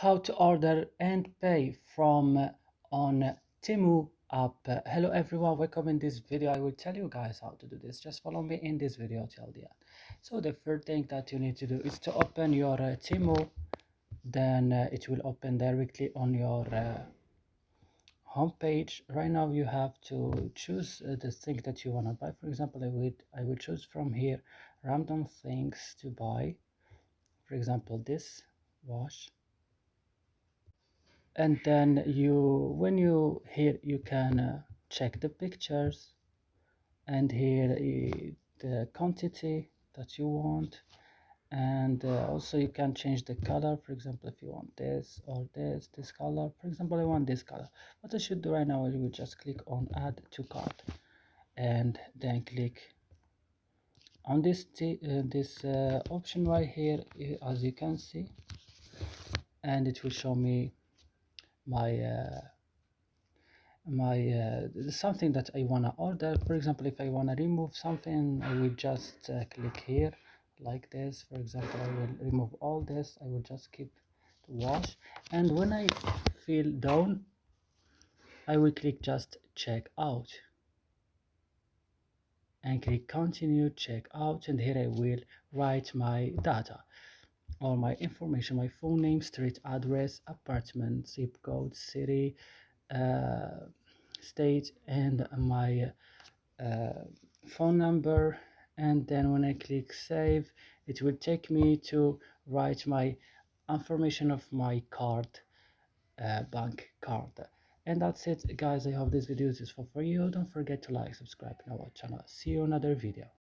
How to order and pay from on Temu app. Hello everyone, welcome. In this video I will tell you guys how to do this. Just follow me in this video till the end. So the first thing that you need to do is to open your Temu. Then it will open directly on your home page. Right now you have to choose the thing that you want to buy. For example, I will choose from here random things to buy. For example, this wash. And then when you here you can check the pictures, and here the quantity that you want, and also you can change the color. For example, if you want this or this color, for example I want this color. What I should do right now is we just click on add to cart, and then click on this option right here, as you can see, and it will show me my something that I want to order. For example, if I want to remove something, I will just click here like this. For example, I will remove all this. I will just keep the wash, and when I feel done, I will click just check out and click continue check out, and here I will write my data, all my information, my phone name, street address, apartment, zip code, city, state, and my phone number. And then when I click save, it will take me to write my information of my card, bank card. And that's it guys. I hope this video is useful for you. Don't forget to like, subscribe in our channel. See you in another video.